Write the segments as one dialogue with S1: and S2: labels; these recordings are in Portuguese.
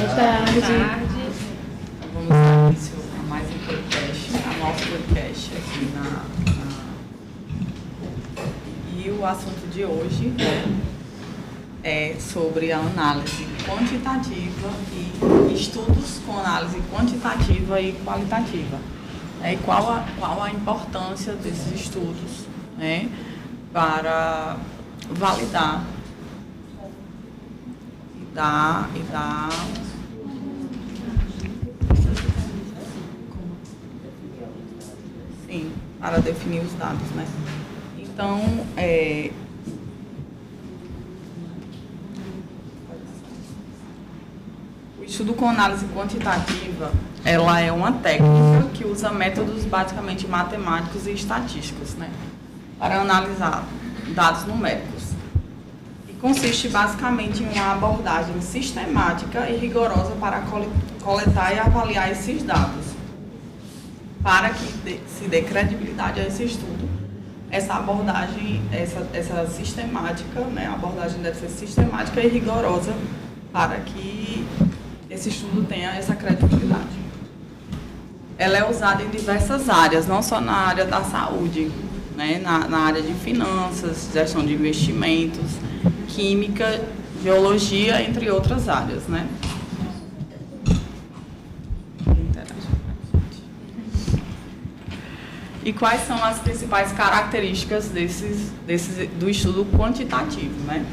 S1: tarde.
S2: Vamos dar início a mais um podcast, a nosso podcast aqui E o assunto de hoje é sobre a análise quantitativa e estudos com análise quantitativa e qualitativa. E qual a importância desses estudos, né, para validar e dar sim, para definir os dados, né? Então, o estudo com análise quantitativa, ela é uma técnica que usa métodos basicamente matemáticos e estatísticos, né, para analisar dados numéricos. E consiste basicamente em uma abordagem sistemática e rigorosa para coletar e avaliar esses dados, para que se dê credibilidade a esse estudo. Essa abordagem, essa sistemática, né, a abordagem deve ser sistemática e rigorosa para que esse estudo tenha essa credibilidade. Ela é usada em diversas áreas, não só na área da saúde, né, na área de finanças, gestão de investimentos, química, geologia, entre outras áreas, né? E quais são as principais características do estudo quantitativo, né?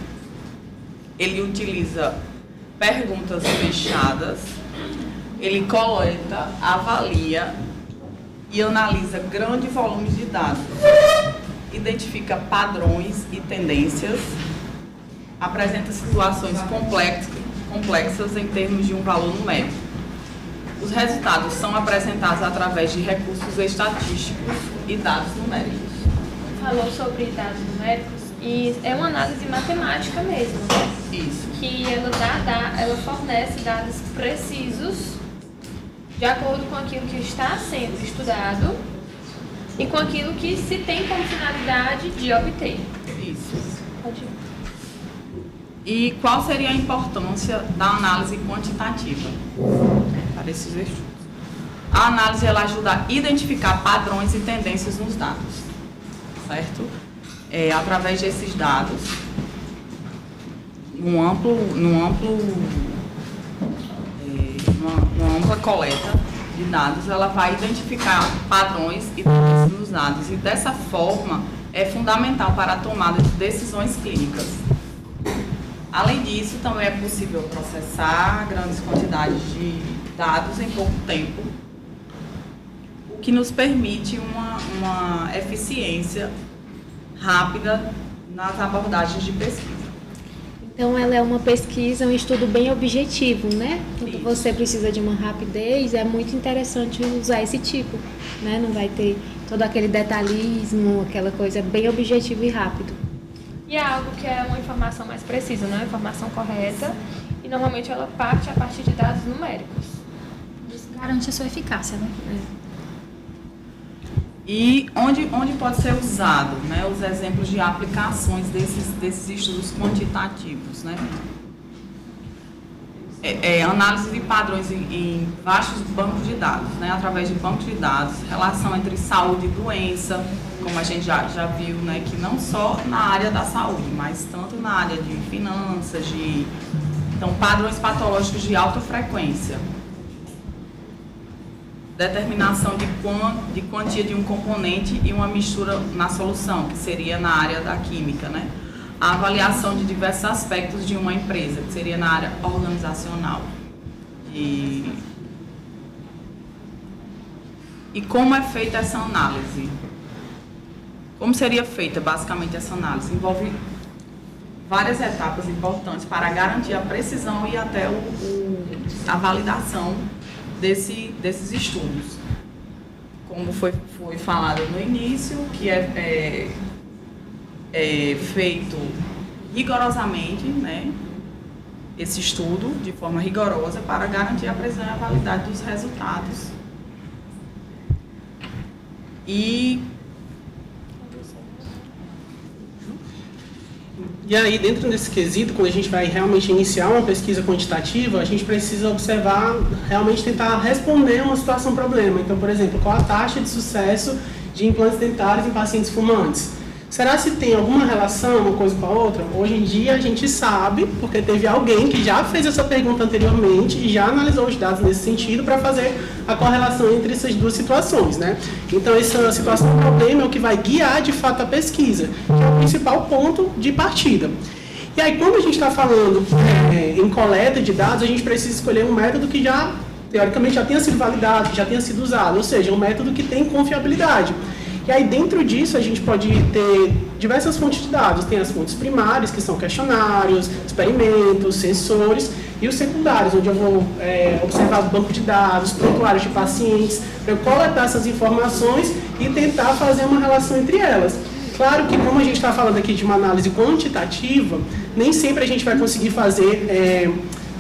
S2: Ele utiliza perguntas fechadas, ele coleta, avalia e analisa grandes volumes de dados, identifica padrões e tendências, apresenta situações complexas em termos de um valor numérico. Os resultados são apresentados através de recursos estatísticos e dados numéricos.
S1: Falou sobre dados numéricos e é uma análise matemática mesmo, né?
S2: Isso.
S1: Que ela fornece dados precisos de acordo com aquilo que está sendo estudado e com aquilo que se tem como finalidade de obter.
S2: Isso.
S1: Pode ir.
S2: E qual seria a importância da análise quantitativa para esses estudos? A análise ela ajuda a identificar padrões e tendências nos dados, certo? Através desses dados, numa ampla coleta de dados, ela vai identificar padrões e tendências nos dados e dessa forma é fundamental para a tomada de decisões clínicas. Além disso, também é possível processar grandes quantidades de dados em pouco tempo, o que nos permite uma eficiência rápida nas abordagens de pesquisa.
S3: Então, ela é uma pesquisa, um estudo bem objetivo, né? Quando
S2: Isso.
S3: você precisa de uma rapidez, é muito interessante usar esse tipo, né? Não vai ter todo aquele detalhismo, aquela coisa bem objetivo e rápido.
S1: E é algo que é uma informação mais precisa, não é uma informação correta, e normalmente ela parte a partir de dados numéricos.
S4: Isso garante a sua eficácia, né?
S2: E onde pode ser usado, né, os exemplos de aplicações desses estudos quantitativos, né? Análise de padrões em vastos bancos de dados, né, através de bancos de dados, relação entre saúde e doença, como a gente já viu, né, que não só na área da saúde, mas tanto na área de finanças, então, padrões patológicos de alta frequência. Determinação de quantia de um componente e uma mistura na solução, que seria na área da química, né? A avaliação de diversos aspectos de uma empresa, que seria na área organizacional. E como é feita essa análise? Como seria feita, basicamente, essa análise? Envolve várias etapas importantes para garantir a precisão e até a validação desses estudos. Como foi falado no início, que é feito rigorosamente, né, esse estudo de forma rigorosa para garantir a precisão e a validade dos resultados. E
S5: E aí, dentro desse quesito, quando a gente vai realmente iniciar uma pesquisa quantitativa, a gente precisa observar, realmente tentar responder uma situação-problema. Então, por exemplo, qual a taxa de sucesso de implantes dentários em pacientes fumantes? Será se tem alguma relação uma coisa com a outra? Hoje em dia a gente sabe, porque teve alguém que já fez essa pergunta anteriormente e já analisou os dados nesse sentido para fazer a correlação entre essas duas situações, né? Então essa situação do problema é o que vai guiar de fato a pesquisa, que é o principal ponto de partida. E aí quando a gente está falando em coleta de dados, a gente precisa escolher um método que já, teoricamente, já tenha sido validado, que já tenha sido usado, ou seja, um método que tem confiabilidade. E aí, dentro disso, a gente pode ter diversas fontes de dados. Tem as fontes primárias, que são questionários, experimentos, sensores, e os secundários, onde eu vou observar o banco de dados, prontuários de pacientes, para eu coletar essas informações e tentar fazer uma relação entre elas. Claro que, como a gente está falando aqui de uma análise quantitativa, nem sempre a gente vai conseguir fazer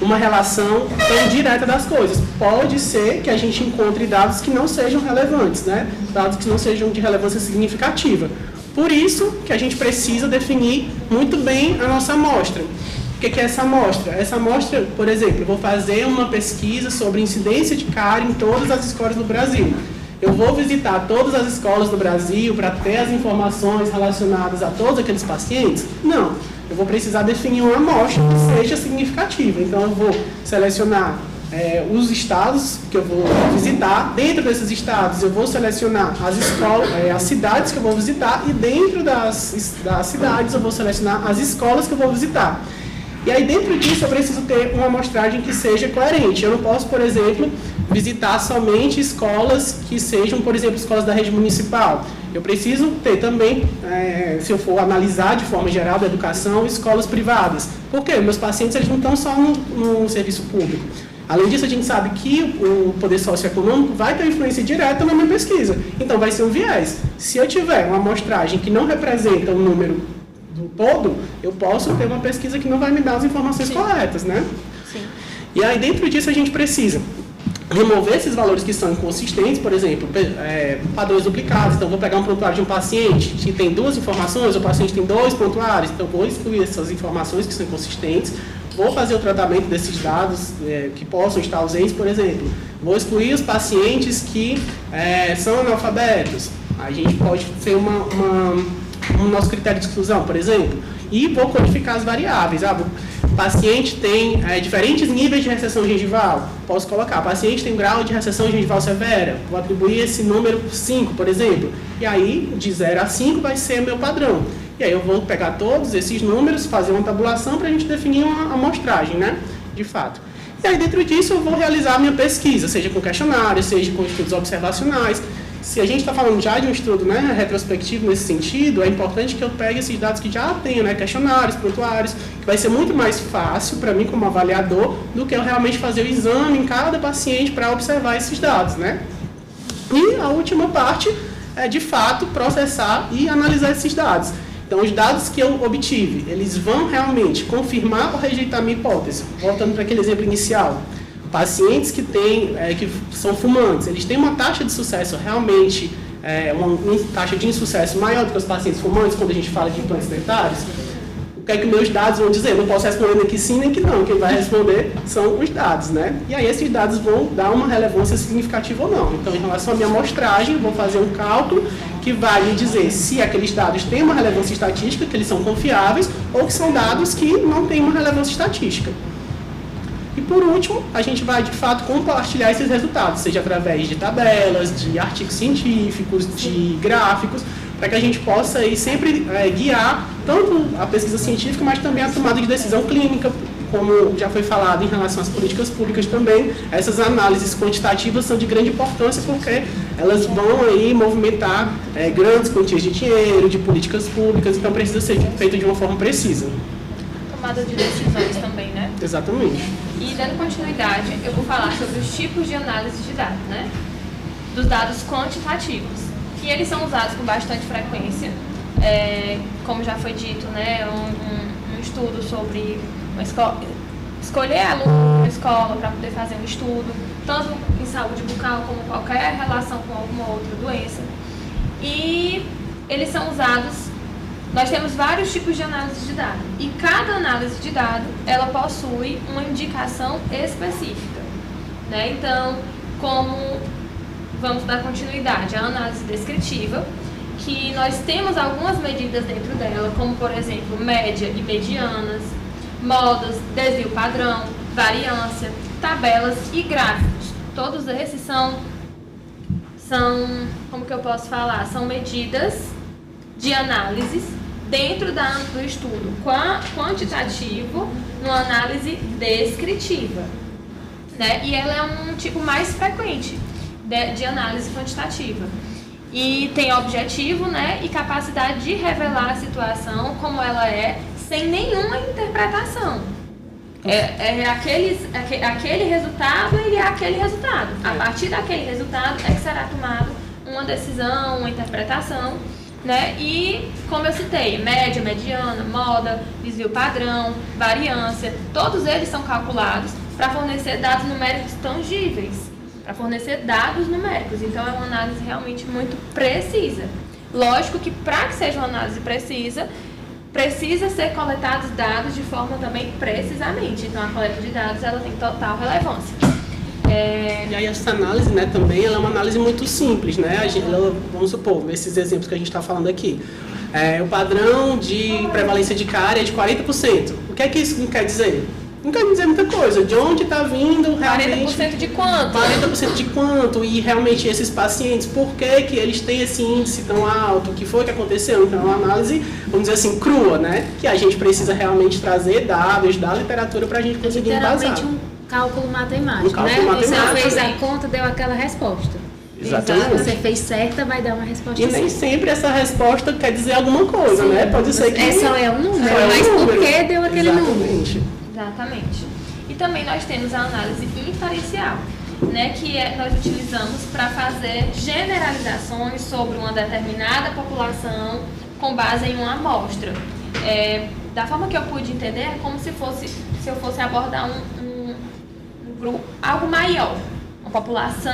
S5: uma relação tão direta das coisas. Pode ser que a gente encontre dados que não sejam relevantes, né? Dados que não sejam de relevância significativa. Por isso que a gente precisa definir muito bem a nossa amostra. O que é essa amostra? Essa amostra, por exemplo, eu vou fazer uma pesquisa sobre incidência de cárie em todas as escolas do Brasil. Eu vou visitar todas as escolas do Brasil para ter as informações relacionadas a todos aqueles pacientes? Não. Eu vou precisar definir uma amostra que seja significativa. Então, eu vou selecionar os estados que eu vou visitar. Dentro desses estados, eu vou selecionar as escolas, as cidades que eu vou visitar. E dentro das cidades, eu vou selecionar as escolas que eu vou visitar. E aí, dentro disso, eu preciso ter uma amostragem que seja coerente. Eu não posso, por exemplo, visitar somente escolas que sejam, por exemplo, escolas da rede municipal. Eu preciso ter também, se eu for analisar de forma geral da educação, escolas privadas. Por quê? Meus pacientes eles não estão só no serviço público. Além disso, a gente sabe que o poder socioeconômico vai ter influência direta na minha pesquisa. Então, vai ser um viés. Se eu tiver uma amostragem que não representa o número do todo, eu posso ter uma pesquisa que não vai me dar as informações corretas, né?
S1: Sim.
S5: E aí, dentro disso, a gente precisa remover esses valores que são inconsistentes, por exemplo, padrões duplicados. Então, vou pegar um prontuário de um paciente que tem duas informações, o paciente tem 2 prontuários, então vou excluir essas informações que são inconsistentes, vou fazer o tratamento desses dados que possam estar ausentes, por exemplo. Vou excluir os pacientes que são analfabetos. A gente pode ser um nosso critério de exclusão, por exemplo, e vou codificar as variáveis. O paciente tem diferentes níveis de recessão gengival. Posso colocar, o paciente tem um grau de recessão gengival severa. Vou atribuir esse número 5, por exemplo. E aí, de 0 a 5 vai ser meu padrão. E aí eu vou pegar todos esses números, fazer uma tabulação para a gente definir uma amostragem, né? De fato. E aí, dentro disso, eu vou realizar a minha pesquisa, seja com questionário, seja com estudos observacionais. Se a gente está falando já de um estudo, né, retrospectivo nesse sentido, é importante que eu pegue esses dados que já tenho, né, questionários, prontuários, que vai ser muito mais fácil para mim como avaliador do que eu realmente fazer o exame em cada paciente para observar esses dados, né? E a última parte é, de fato, processar e analisar esses dados. Então, os dados que eu obtive, eles vão realmente confirmar ou rejeitar a minha hipótese. Voltando para aquele exemplo inicial. Pacientes que são fumantes, eles têm uma taxa de sucesso realmente, uma taxa de insucesso maior do que os pacientes fumantes, quando a gente fala de implantes dentários. O que é que meus dados vão dizer? Eu não posso responder nem que sim, nem que não. Quem vai responder são os dados, né? E aí esses dados vão dar uma relevância significativa ou não. Então, em relação à minha amostragem, eu vou fazer um cálculo que vai me dizer se aqueles dados têm uma relevância estatística, que eles são confiáveis, ou que são dados que não têm uma relevância estatística. E por último, a gente vai de fato compartilhar esses resultados, seja através de tabelas, de artigos científicos, de gráficos, para que a gente possa aí sempre guiar tanto a pesquisa científica, mas também a tomada de decisão clínica, como já foi falado em relação às políticas públicas também. Essas análises quantitativas são de grande importância porque elas vão aí movimentar grandes quantias de dinheiro, de políticas públicas, então precisa ser feito de uma forma precisa.
S1: Tomada de decisões também, né?
S5: Exatamente.
S1: E dando continuidade, eu vou falar sobre os tipos de análise de dados, né? Dos dados quantitativos. E eles são usados com bastante frequência. Como já foi dito, né? Um estudo sobre uma escola, escolher aluno na escola para poder fazer um estudo, tanto em saúde bucal como qualquer relação com alguma outra doença. E eles são usados Nós temos vários tipos de análise de dado e cada análise de dado ela possui uma indicação específica, né? Então, como vamos dar continuidade à análise descritiva, que nós temos algumas medidas dentro dela, como por exemplo média e medianas, modas, desvio padrão, variância, tabelas e gráficos. Todos esses são como que eu posso falar? São medidas de análises dentro do estudo quantitativo, numa análise descritiva, né? E ela é um tipo mais frequente de análise quantitativa. E tem objetivo, né? E capacidade de revelar a situação como ela é, sem nenhuma interpretação. Aquele resultado, ele é aquele resultado. A partir daquele resultado é que será tomado uma decisão, uma interpretação, né? E, como eu citei, média, mediana, moda, desvio padrão, variância, todos eles são calculados para fornecer dados numéricos tangíveis, para fornecer dados numéricos. Então, é uma análise realmente muito precisa. Lógico que, para que seja uma análise precisa ser coletados dados de forma também precisamente. Então, a coleta de dados ela tem total relevância.
S5: E aí essa análise, né, também ela é uma análise muito simples, né? Vamos supor, nesses exemplos que a gente está falando aqui, o padrão de prevalência de cárie é de 40%. O que é que isso quer dizer? Não quer dizer muita coisa. De onde está vindo realmente...
S1: 40% de quanto?
S5: 40% de quanto? E realmente esses pacientes, por que eles têm esse índice tão alto? O que foi que aconteceu? Então é uma análise, vamos dizer assim, crua, né? Que a gente precisa realmente trazer dados da literatura para a gente conseguir embasar.
S3: Um cálculo matemático, né? Você fez a conta, deu aquela resposta.
S5: Exatamente.
S3: Você fez certa, vai dar uma resposta
S5: E nem sempre essa resposta quer dizer alguma coisa,
S3: sim,
S5: né? Pode ser que...
S3: Só é um número, mas por que deu aquele número?
S1: Exatamente. E também nós temos a análise inferencial, né, que nós utilizamos para fazer generalizações sobre uma determinada população com base em uma amostra. Da forma que eu pude entender, é como se eu fosse abordar um grupo, algo maior, uma população,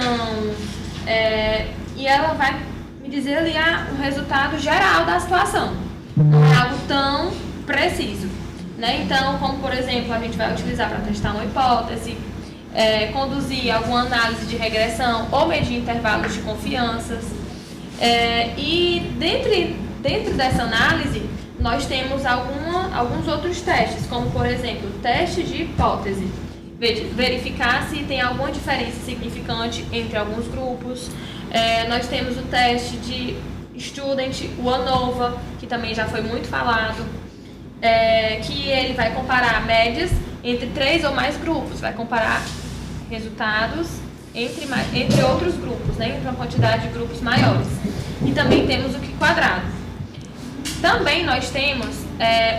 S1: e ela vai me dizer ali o resultado geral da situação. Não é algo tão preciso. Né? Então, como por exemplo, a gente vai utilizar para testar uma hipótese, conduzir alguma análise de regressão ou medir intervalos de confianças. E dentro dessa análise, nós temos alguns outros testes, como por exemplo, teste de hipótese. Verificar se tem alguma diferença significante entre alguns grupos. Nós temos o teste de Student, o ANOVA, que também já foi muito falado. Que ele vai comparar médias entre 3 ou mais grupos, vai comparar resultados entre outros grupos, né, entre uma quantidade de grupos maiores. E também temos o Q-quadrado. Também nós temos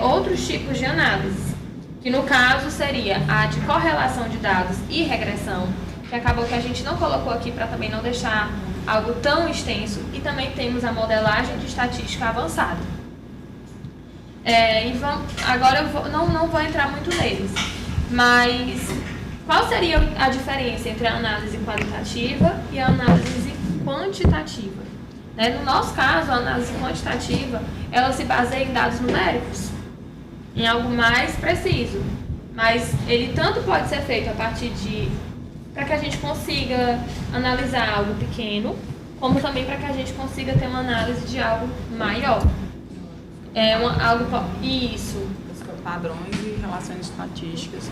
S1: outros tipos de análise, que no caso seria a de correlação de dados e regressão, que acabou que a gente não colocou aqui para também não deixar algo tão extenso, e também temos a modelagem de estatística avançada. Agora eu não vou entrar muito neles, mas qual seria a diferença entre a análise qualitativa e a análise quantitativa? No nosso caso, a análise quantitativa, ela se baseia em dados numéricos, em algo mais preciso, mas ele tanto pode ser feito a partir para que a gente consiga analisar algo pequeno, como também para que a gente consiga ter uma análise de algo maior. Isso.
S2: Padrões e relações estatísticas.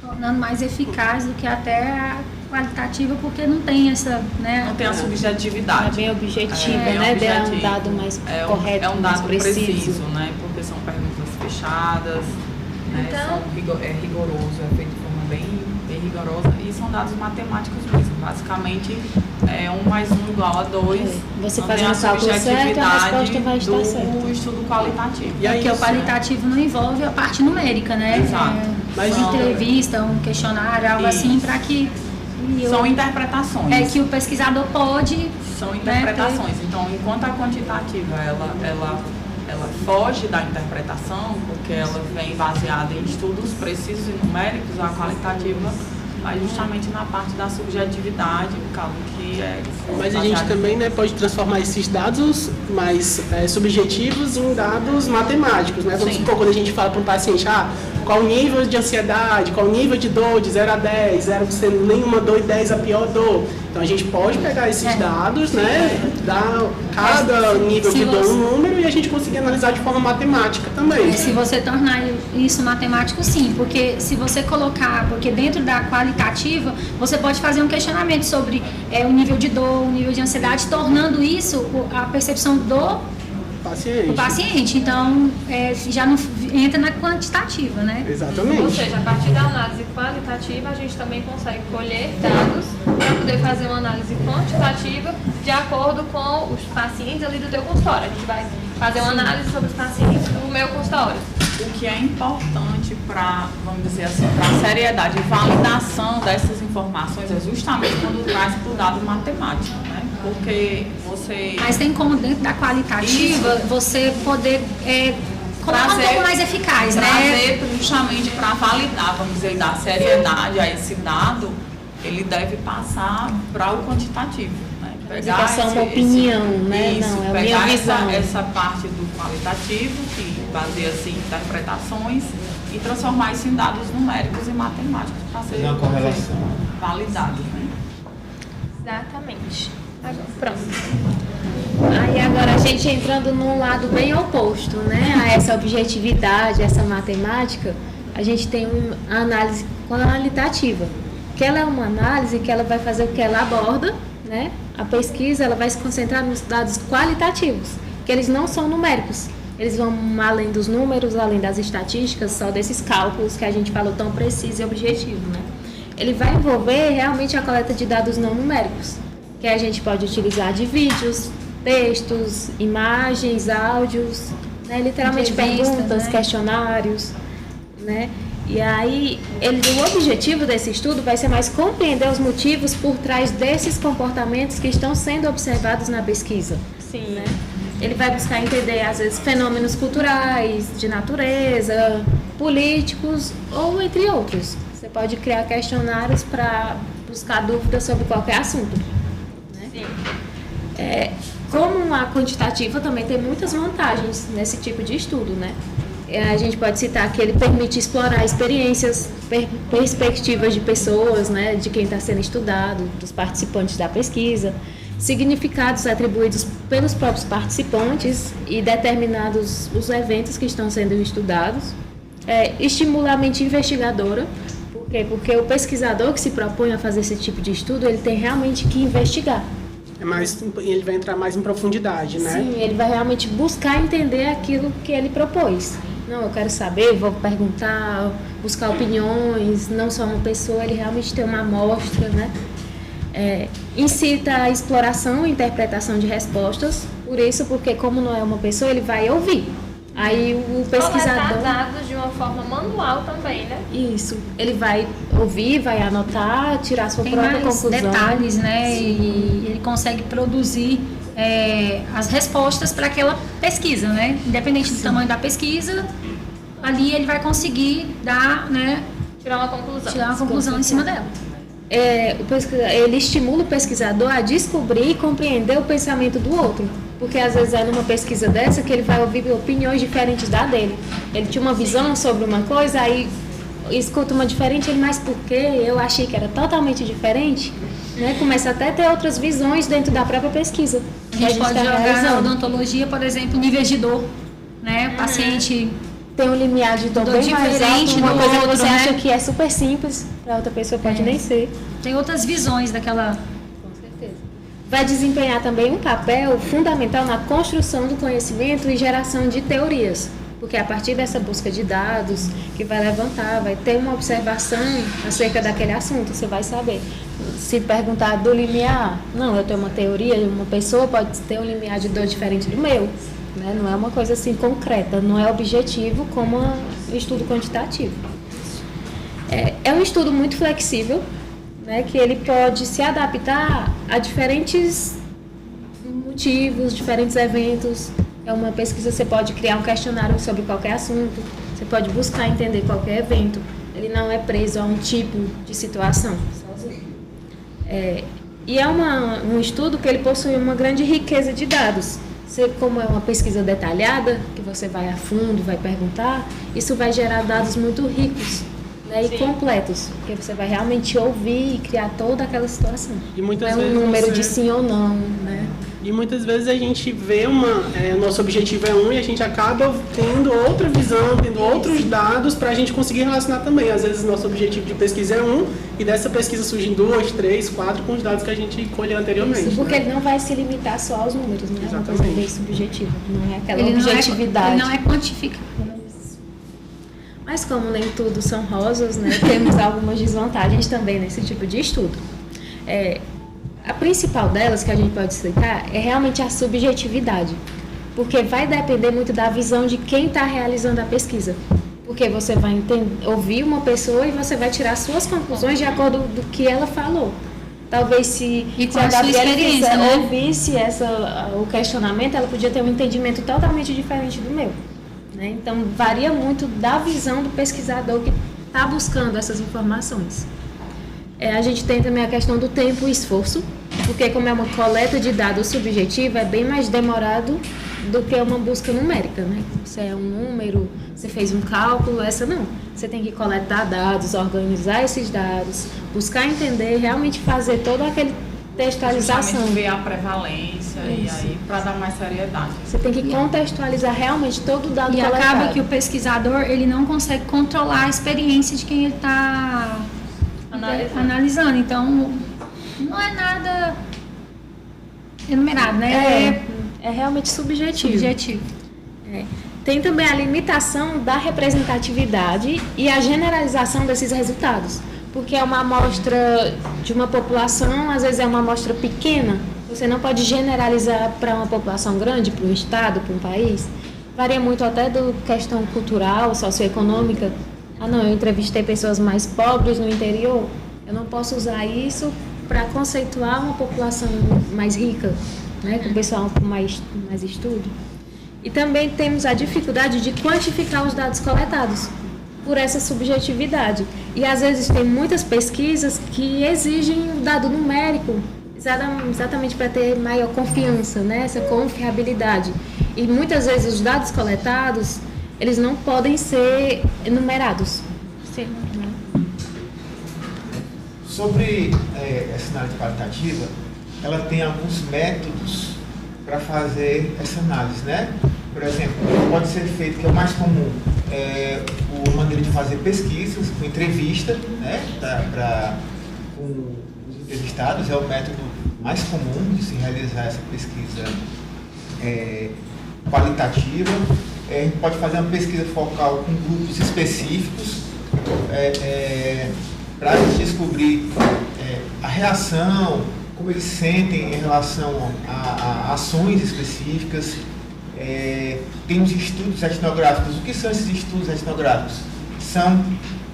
S4: Tornando mais eficaz do que até a qualitativa, porque não tem essa, né?
S2: Não tem a subjetividade.
S3: É bem objetivo, né? É um dado mais correto,
S2: é um dado
S3: mais preciso,
S2: né? Porque são perguntas fechadas, né?
S1: Então,
S2: É rigoroso, é feito de forma bem rigorosa, e são dados matemáticos mesmo. Basicamente, 1 mais 1 igual a 2.
S3: Você faz um cálculo certo, a resposta vai estar certa.
S2: Do estudo qualitativo.
S4: E aí, porque o qualitativo não envolve a parte numérica, né?
S2: Exato.
S4: Mas uma entrevista, um questionário, algo assim, para que...
S2: São interpretações.
S4: Que o pesquisador pode...
S2: São interpretações. Então, enquanto a quantitativa, ela foge da interpretação, porque ela vem baseada em estudos precisos e numéricos, a qualitativa vai justamente na parte da subjetividade, por causa que é...
S5: Mas a gente também, né, pode transformar esses dados mais subjetivos em dados matemáticos, né? Vamos supor, quando a gente fala para um paciente, qual o nível de ansiedade, qual o nível de dor de 0 a 10, 0 sendo nenhuma dor e 10 a pior dor. Então a gente pode pegar esses dados, né, dar cada nível de dor um número e a gente conseguir analisar de forma matemática também.
S4: Se você tornar isso matemático, sim, porque se você colocar, porque dentro da qualitativa, você pode fazer um questionamento sobre o nível de dor, o nível de ansiedade, tornando isso a percepção do paciente. Então, já não entra na quantitativa, né?
S5: Exatamente.
S1: Ou seja, a partir da análise qualitativa, a gente também consegue colher dados para poder fazer uma análise quantitativa de acordo com os pacientes ali do teu consultório. A gente vai fazer uma análise sobre os pacientes do meu consultório.
S2: O que é importante para, vamos dizer assim, para a seriedade e validação dessas informações é justamente quando traz para o dado matemático, né? Porque você...
S4: Mas tem como dentro da qualitativa você poder colocar um pouco mais eficaz, né?
S2: Trazer justamente para validar, vamos dizer, dar seriedade a esse dado, ele deve passar para o quantitativo, né?
S3: Pegar uma opinião, né?
S2: Isso,
S3: não, é a
S2: pegar
S3: minha visão.
S2: essa parte do qualitativo, que baseia-se em interpretações, e transformar isso em dados numéricos e matemáticos para ser
S6: uma correlação
S2: validado, né?
S1: Exatamente. Pronto.
S3: Aí agora a gente entrando num lado bem oposto, né? A essa objetividade, essa matemática, a gente tem uma análise qualitativa, que ela é uma análise que ela vai fazer o que ela aborda, né? A pesquisa ela vai se concentrar nos dados qualitativos, que eles não são numéricos. Eles vão além dos números, além das estatísticas, só desses cálculos que a gente falou tão preciso e objetivo, né? Ele vai envolver realmente a coleta de dados não numéricos, que a gente pode utilizar de vídeos, textos, imagens, áudios, né? Literalmente perguntas, né? Questionários, né? E aí, o objetivo desse estudo vai ser mais compreender os motivos por trás desses comportamentos que estão sendo observados na pesquisa.
S1: Sim.
S3: Né? Ele vai buscar entender, às vezes, fenômenos culturais, de natureza, políticos ou entre outros. Você pode criar questionários para buscar dúvidas sobre qualquer assunto. Né?
S1: Sim.
S3: Como a quantitativa também tem muitas vantagens nesse tipo de estudo, né? A gente pode citar que ele permite explorar experiências, perspectivas de pessoas, né, de quem está sendo estudado, dos participantes da pesquisa, significados atribuídos pelos próprios participantes e determinados os eventos que estão sendo estudados. Estimula a mente investigadora. Por quê? Porque o pesquisador que se propõe a fazer esse tipo de estudo, ele tem realmente que investigar.
S5: Ele vai entrar mais em profundidade, né?
S3: Sim, ele vai realmente buscar entender aquilo que ele propôs. Não, eu quero saber, vou perguntar, buscar opiniões, não só uma pessoa, ele realmente tem uma amostra, né? Incita a exploração e interpretação de respostas, por isso, porque como não é uma pessoa, ele vai ouvir. Aí o pesquisador...
S1: Coletar dados de uma forma manual também, né?
S3: Isso, ele vai ouvir, vai anotar, tirar sua própria conclusão.
S4: Tem mais detalhes, né? E ele consegue produzir as respostas para aquela pesquisa, né? Independente do tamanho da pesquisa, ali ele vai conseguir dar, né?
S1: Tirar uma conclusão
S4: em cima dela.
S3: Ele estimula o pesquisador a descobrir e compreender o pensamento do outro. Porque às vezes é numa pesquisa dessa que ele vai ouvir opiniões diferentes da dele. Ele tinha uma visão sobre uma coisa, aí escuta uma diferente, mas por quê? Eu achei que era totalmente diferente. Né? Começa até a ter outras visões dentro da própria pesquisa.
S4: A gente pode jogar na odontologia, por exemplo, níveis de dor. Né? O paciente
S3: tem um limiar de dor bem mais alto, uma coisa que você acha que é super simples, para outra pessoa pode nem ser.
S4: Tem outras visões daquela...
S3: Com certeza. Vai desempenhar também um papel fundamental na construção do conhecimento e geração de teorias. Porque a partir dessa busca de dados que vai levantar, vai ter uma observação acerca daquele assunto, você vai saber. Se perguntar do limiar, não, eu tenho uma teoria, uma pessoa pode ter um limiar de dor diferente do meu. Né? Não é uma coisa assim concreta, não é objetivo como um estudo quantitativo. É um estudo muito flexível, né? Que ele pode se adaptar a diferentes motivos, diferentes eventos. É uma pesquisa, você pode criar um questionário sobre qualquer assunto, você pode buscar entender qualquer evento. ele não é preso a um tipo de situação. E é um estudo que ele possui uma grande riqueza de dados. Como é uma pesquisa detalhada, que você vai a fundo, vai perguntar, isso vai gerar dados muito ricos, né, e completos, porque você vai realmente ouvir e criar toda aquela situação.
S5: E muitas
S3: não é
S5: vezes
S3: um número de sim ou não, né?
S5: E muitas vezes a gente vê nosso objetivo é um e a gente acaba tendo outra visão, tendo outros dados para a gente conseguir relacionar também. Às vezes nosso objetivo de pesquisa é um e dessa pesquisa surgem 2, 3, 4 com os dados que a gente colheu anteriormente.
S3: Isso, porque
S5: né?
S3: ele não vai se limitar só aos números, né? É uma coisa bem subjetiva, não é aquela
S4: Ele
S3: objetividade.
S4: Não é quantificável.
S3: Mas como nem tudo são rosas, né? Temos algumas desvantagens também nesse tipo de estudo. A principal delas que a gente pode citar é realmente a subjetividade, porque vai depender muito da visão de quem está realizando a pesquisa. Porque você vai ouvir uma pessoa e você vai tirar suas conclusões de acordo com o que ela falou. Talvez se
S4: com
S3: a
S4: a sua
S3: Gabriela
S4: experiência, né?
S3: ouvisse o questionamento, ela podia ter um entendimento totalmente diferente do meu. Né? Então, varia muito da visão do pesquisador que está buscando essas informações. A gente tem também a questão do tempo e esforço, porque como é uma coleta de dados subjetiva, é bem mais demorado do que uma busca numérica, né? Você é um número, você fez um cálculo, essa não. Você tem que coletar dados, organizar esses dados, buscar entender, realmente fazer toda aquela textualização.
S2: Ver a prevalência e aí para dar mais seriedade.
S3: Você tem que contextualizar realmente todo o dado coletado.
S4: E acaba que o pesquisador ele não consegue controlar a experiência de quem ele está analisando. Então, não é nada enumerado, né?
S3: É realmente subjetivo. Tem também a limitação da representatividade e a generalização desses resultados. Porque é uma amostra de uma população, às vezes é uma amostra pequena. Você não pode generalizar para uma população grande, para um estado, para um país. Varia muito até da questão cultural, socioeconômica. Eu entrevistei pessoas mais pobres no interior. Eu não posso usar isso para conceituar uma população mais rica, né, com o pessoal com mais estudo. E também temos a dificuldade de quantificar os dados coletados por essa subjetividade. E às vezes tem muitas pesquisas que exigem o dado numérico, exatamente para ter maior confiança, né, essa confiabilidade. E muitas vezes os dados coletados, eles não podem ser enumerados. Sim.
S6: Sobre essa análise qualitativa, ela tem alguns métodos para fazer essa análise, né? Por exemplo, pode ser feito, que é o mais comum, a maneira de fazer pesquisas, com entrevista, né? Com os entrevistados, é o método mais comum de se realizar essa pesquisa qualitativa. A gente pode fazer uma pesquisa focal com grupos específicos, para descobrir a reação, como eles sentem em relação a ações específicas. Tem os estudos etnográficos. O que são esses estudos etnográficos? São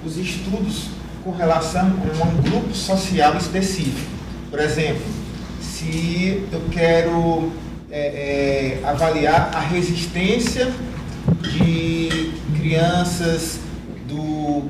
S6: os estudos com relação a um grupo social específico. Por exemplo, se eu quero avaliar a resistência de crianças do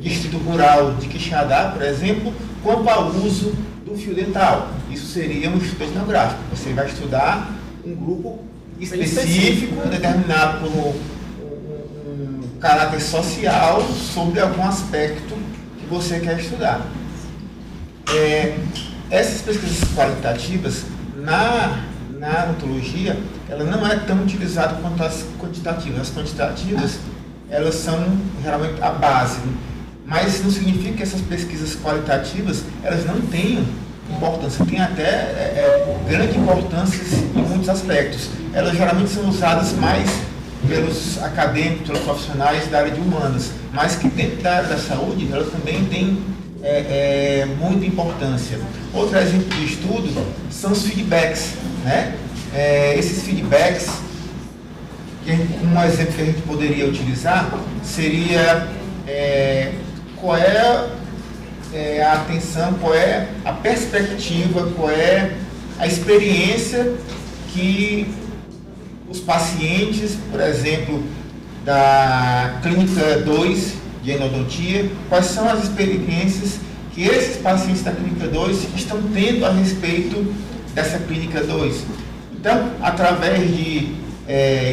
S6: distrito rural de Quixadá, por exemplo, quanto ao uso do fio dental. Isso seria um estudo etnográfico. Você vai estudar um grupo específico, determinado por um caráter social sobre algum aspecto que você quer estudar. Essas pesquisas qualitativas, na ontologia, ela não é tão utilizada quanto as quantitativas. As quantitativas, elas são geralmente a base, mas não significa que essas pesquisas qualitativas, elas não tenham importância, tem até grande importância em muitos aspectos. Elas geralmente são usadas mais pelos acadêmicos, pelos profissionais da área de humanas, mas que dentro da área da saúde, elas também têm muita importância. Outro exemplo de estudo são os feedbacks, né? Esses feedbacks, um exemplo que a gente poderia utilizar seria qual é a atenção, qual é a perspectiva, qual é a experiência que os pacientes, por exemplo, da Clínica 2 de endodontia, quais são as experiências que esses pacientes da Clínica 2 estão tendo a respeito dessa Clínica 2. Então, através de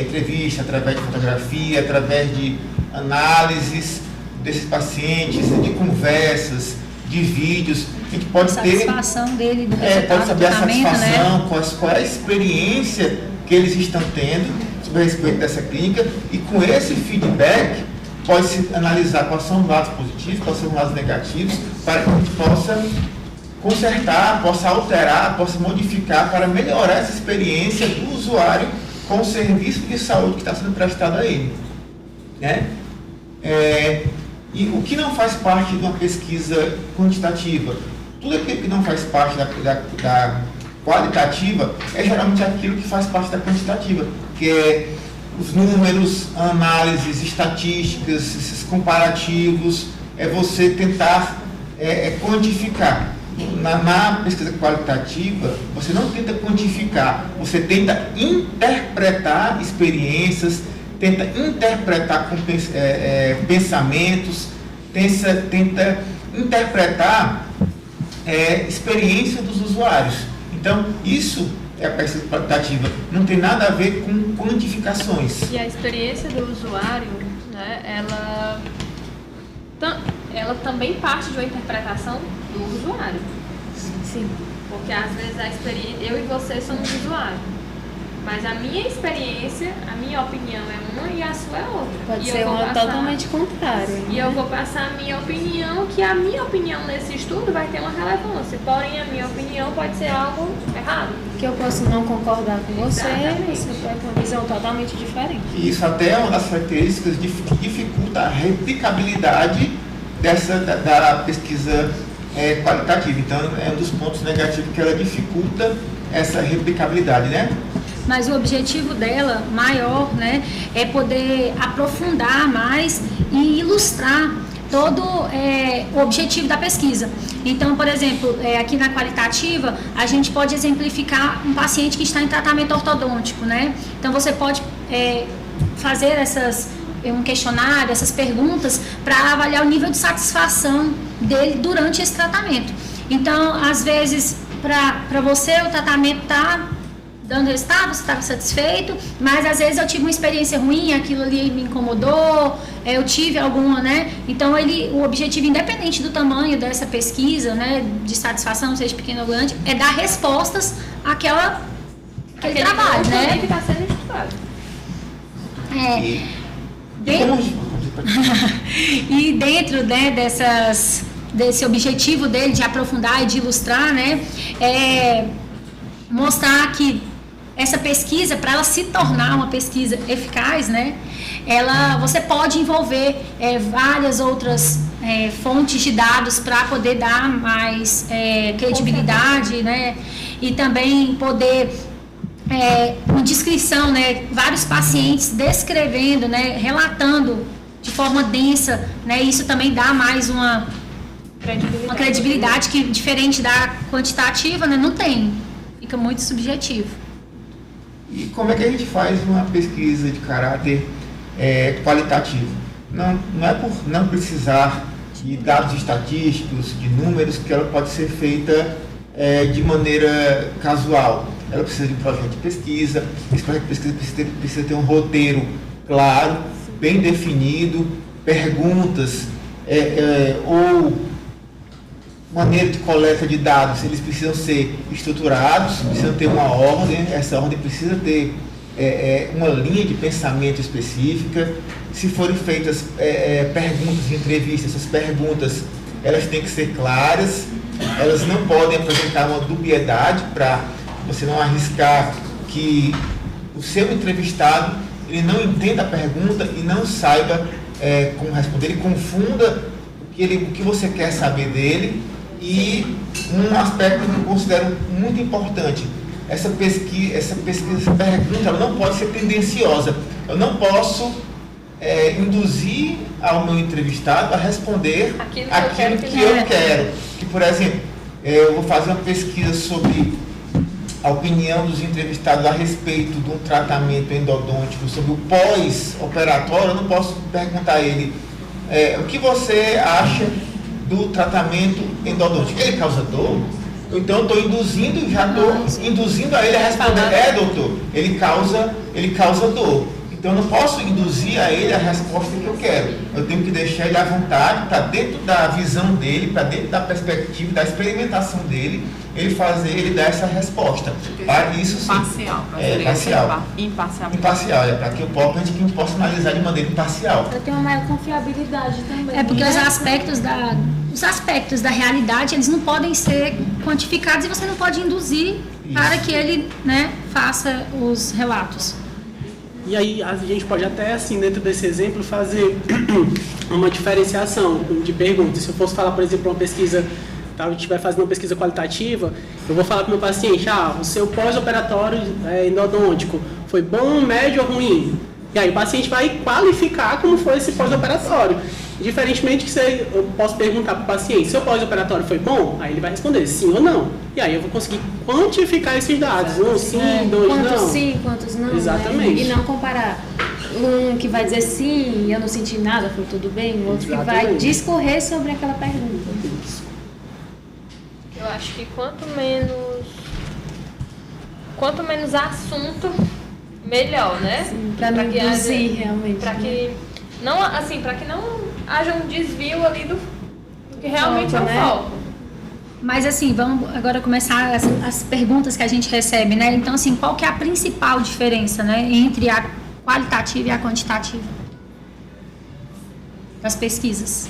S6: entrevista, através de fotografia, através de análises desses pacientes, de conversas, de vídeos, a gente pode ter...
S4: satisfação dele do resultado
S6: pode saber a
S4: do tratamento,
S6: satisfação,
S4: né?
S6: qual é a experiência que eles estão tendo sobre a respeito dessa clínica, e com esse feedback pode-se analisar quais são os lados positivos, quais são os lados negativos, para que a gente possa consertar, possa alterar, possa modificar para melhorar essa experiência do usuário com o serviço de saúde que está sendo prestado a ele. Né? E o que não faz parte de uma pesquisa quantitativa? Tudo aquilo que não faz parte da qualitativa é geralmente aquilo que faz parte da quantitativa, que é os números, análises, estatísticas, esses comparativos, é você tentar quantificar. Na pesquisa qualitativa, você não tenta quantificar, você tenta interpretar experiências, tenta interpretar pensamentos, tenta interpretar experiência dos usuários. Então, isso é a pesquisa qualitativa, não tem nada a ver com quantificações.
S1: E a experiência do usuário, né, ela também parte de uma interpretação do usuário.
S3: Sim.
S1: Porque às vezes a experiência, eu e você somos usuários. Mas a minha experiência, a minha opinião é uma e a sua é outra.
S3: Pode ser uma totalmente contrária.
S1: E eu vou passar a minha opinião, que a minha opinião nesse estudo vai ter uma relevância. Porém, a minha opinião pode ser algo errado.
S3: Que eu posso não concordar com você,
S1: Exatamente.
S3: você pode ter uma visão totalmente diferente.
S6: E isso até é uma das características que dificulta a replicabilidade da pesquisa qualitativa. Então, é um dos pontos negativos que ela dificulta essa replicabilidade, né?
S4: Mas o objetivo dela maior, né, é poder aprofundar mais e ilustrar todo o objetivo da pesquisa. Então, por exemplo, aqui na qualitativa, a gente pode exemplificar um paciente que está em tratamento ortodôntico, né? Então, você pode fazer um questionário, essas perguntas, para avaliar o nível de satisfação dele durante esse tratamento. Então, às vezes, para você, o tratamento está dando resultado, você estava satisfeito, mas às vezes eu tive uma experiência ruim, aquilo ali me incomodou, eu tive alguma, né? Então, o objetivo, independente do tamanho dessa pesquisa, né, de satisfação, seja pequeno ou grande, é dar respostas àquele trabalho, né?
S1: Que está sendo estudado.
S4: E dentro, né, desse objetivo dele de aprofundar e de ilustrar, né, mostrar que essa pesquisa, para ela se tornar uma pesquisa eficaz, né, você pode envolver várias outras fontes de dados para poder dar mais credibilidade, né, e também poder uma descrição, né, vários pacientes descrevendo, né, relatando de forma densa, né, isso também dá mais uma credibilidade que, diferente da quantitativa, né, não tem, fica muito subjetivo.
S6: E como é que a gente faz uma pesquisa de caráter qualitativo? Não é por não precisar de dados estatísticos, de números, que ela pode ser feita de maneira casual. Ela precisa de um projeto de pesquisa, esse projeto de pesquisa precisa ter um roteiro claro, bem definido, perguntas ou maneira de coleta de dados, eles precisam ser estruturados, precisam ter uma ordem, essa ordem precisa ter uma linha de pensamento específica. Se forem feitas perguntas em entrevistas, essas perguntas elas têm que ser claras, elas não podem apresentar uma dubiedade para você não arriscar que o seu entrevistado ele não entenda a pergunta e não saiba como responder, ele confunda o que você quer saber dele. E um aspecto que eu considero muito importante, essa pergunta ela não pode ser tendenciosa. Eu não posso induzir ao meu entrevistado a responder aquilo que eu quero. Que, por exemplo, eu vou fazer uma pesquisa sobre a opinião dos entrevistados a respeito de um tratamento endodôntico, sobre o pós-operatório. Eu não posso perguntar a ele o que você acha do tratamento endodôntico? Ele causa dor? Então eu estou induzindo, já estou induzindo a ele a responder, doutor, ele causa dor. Então eu não posso induzir a ele a resposta que eu quero. Eu tenho que deixar ele à vontade, para dentro da visão dele, para dentro da perspectiva, da experimentação dele, ele dar essa resposta. Para isso sim.
S2: Parcial.
S6: Parcial.
S2: Imparcial.
S6: Para que a gente possa analisar de maneira imparcial.
S3: Para ter uma maior confiabilidade também.
S4: É porque os aspectos da realidade, eles não podem ser quantificados e você não pode induzir para que ele, né, faça os relatos.
S5: E aí a gente pode até, assim, dentro desse exemplo, fazer uma diferenciação de perguntas. Se eu fosse falar, por exemplo, uma pesquisa, tá, eu estiver fazendo uma pesquisa qualitativa, eu vou falar para o meu paciente, o seu pós-operatório endodôntico foi bom, médio ou ruim? E aí o paciente vai qualificar como foi esse pós-operatório. Diferentemente que eu posso perguntar para o paciente, seu pós-operatório foi bom? Aí ele vai responder sim ou não. E aí eu vou conseguir quantificar esses dados. Um sim, dois não.
S3: Quantos sim, quantos não.
S5: Exatamente.
S3: Né? E não comparar um que vai dizer sim, eu não senti nada, foi tudo bem. O outro que vai discorrer sobre aquela pergunta.
S1: Eu acho que quanto menos assunto, melhor, né?
S3: Sim, para não induzir realmente.
S1: Para que não, assim, para que não haja um desvio ali do que realmente é o foco.
S4: Mas assim, vamos agora começar as perguntas que a gente recebe, né? Então, assim, qual que é a principal diferença, né, entre a qualitativa e a quantitativa das pesquisas?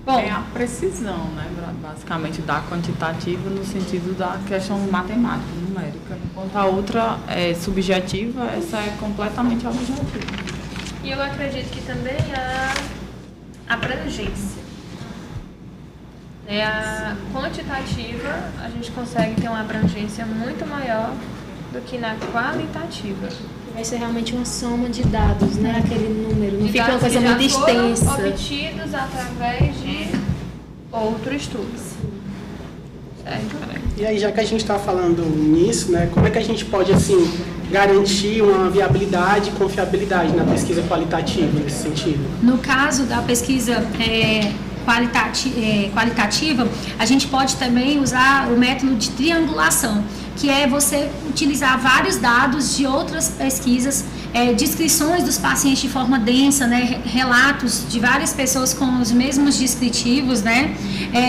S2: Bom, é a precisão, né, basicamente, da quantitativa no sentido da questão matemática, numérica. Enquanto a outra é subjetiva, essa é completamente objetiva.
S1: E eu acredito que também a abrangência. A quantitativa, a gente consegue ter uma abrangência muito maior do que na qualitativa.
S3: Vai ser realmente uma soma de dados, né? Aquele número. Não
S1: De
S3: fica uma coisa muito extensa.
S1: Obtidos através de outro estudo. Certo?
S5: E aí, já que a gente está falando nisso, né, como é que a gente pode, assim, garantir uma viabilidade e confiabilidade na pesquisa qualitativa nesse sentido?
S4: No caso da pesquisa qualitativa, a gente pode também usar o método de triangulação, que é você utilizar vários dados de outras pesquisas, descrições dos pacientes de forma densa, né, relatos de várias pessoas com os mesmos descritivos, né,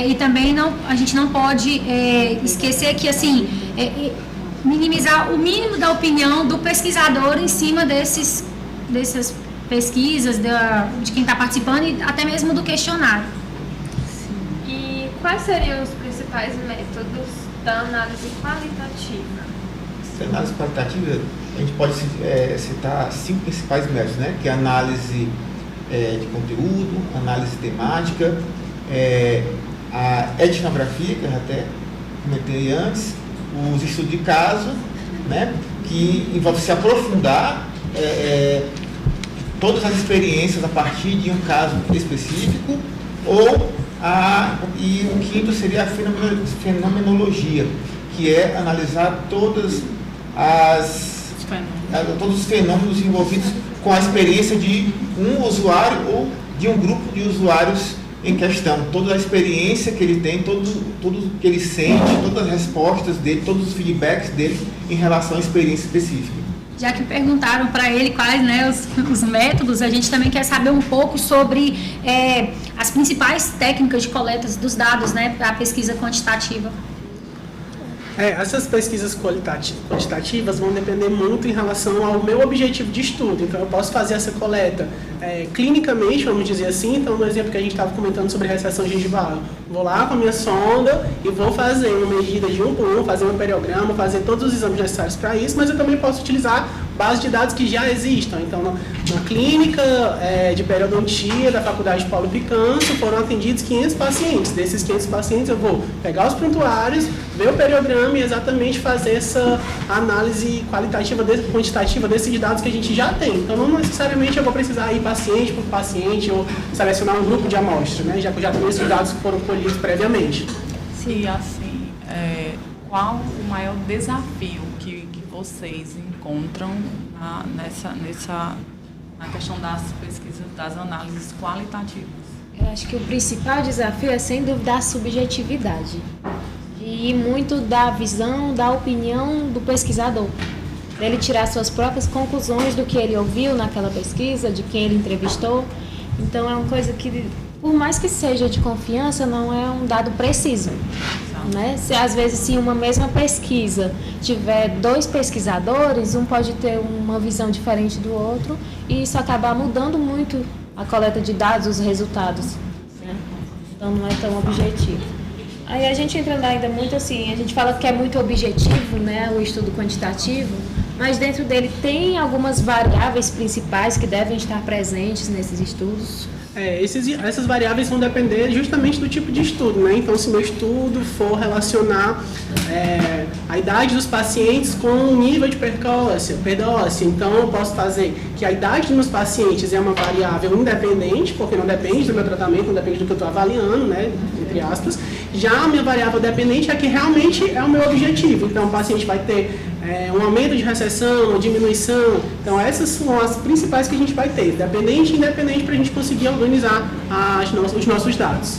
S4: e também a gente não pode esquecer que, assim, minimizar o mínimo da opinião do pesquisador em cima dessas pesquisas, de quem está participando e até mesmo do questionário.
S1: E quais seriam os principais métodos da análise qualitativa?
S6: Da análise qualitativa, a gente pode citar 5 principais métodos, né? Que é a análise de conteúdo, análise temática, a etnografia, que eu até comentei antes, os estudos de caso, né? Que envolve se aprofundar todas as experiências a partir de um caso específico, e o quinto seria a fenomenologia, que é analisar todos os fenômenos envolvidos com a experiência de um usuário ou de um grupo de usuários em questão. Toda a experiência que ele tem, tudo que ele sente, todas as respostas dele, todos os feedbacks dele em relação à experiência específica.
S4: Já que perguntaram para ele quais, né, os métodos, a gente também quer saber um pouco sobre as principais técnicas de coleta dos dados, né, para a pesquisa quantitativa.
S5: Essas pesquisas quantitativas vão depender muito em relação ao meu objetivo de estudo. Então, eu posso fazer essa coleta clinicamente, vamos dizer assim. Então, no exemplo que a gente estava comentando sobre recessão gengival, vou lá com a minha sonda e vou fazer uma medida de 1 por 1, fazer um periograma, fazer todos os exames necessários para isso, mas eu também posso utilizar bases de dados que já existam. Então, na clínica de periodontia da Faculdade Paulo Picanço, foram atendidos 500 pacientes. Desses 500 pacientes, eu vou pegar os prontuários, ver o periograma e exatamente fazer essa análise quantitativa desses dados que a gente já tem. Então, não necessariamente eu vou precisar ir paciente por paciente ou selecionar um grupo de amostra, né? Já que eu já tenho esses dados que foram colhidos previamente.
S2: Sim, assim, qual o maior desafio que vocês encontram na questão das pesquisas, das análises qualitativas?
S3: Eu acho que o principal desafio é, sem dúvida, a subjetividade. E muito da visão, da opinião do pesquisador. Ele tirar suas próprias conclusões do que ele ouviu naquela pesquisa, de quem ele entrevistou. Então, é uma coisa que, por mais que seja de confiança, não é um dado preciso. Né? Se às vezes, se uma mesma pesquisa tiver 2 pesquisadores, um pode ter uma visão diferente do outro, e isso acabar mudando muito a coleta de dados, os resultados. Né? Então, não é tão objetivo. Aí a gente entrando ainda muito assim, a gente fala que é muito objetivo, né, o estudo quantitativo, mas dentro dele tem algumas variáveis principais que devem estar presentes nesses estudos.
S5: Essas variáveis vão depender justamente do tipo de estudo, né? Então, se meu estudo for relacionar a idade dos pacientes com o nível de perda óssea, então eu posso fazer que a idade dos meus pacientes é uma variável independente, porque não depende do meu tratamento, não depende do que eu estou avaliando, né? Entre aspas. Já a minha variável dependente é que realmente é o meu objetivo. Então, o paciente vai ter um aumento de recessão, uma diminuição. Então, essas são as principais que a gente vai ter, dependente e independente, para a gente conseguir organizar os nossos dados.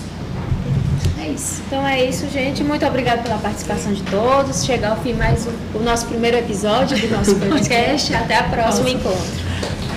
S3: É isso. Então é isso, gente. Muito obrigada pela participação de todos. Chegar ao fim mais o nosso primeiro episódio do nosso podcast. Até o próximo encontro.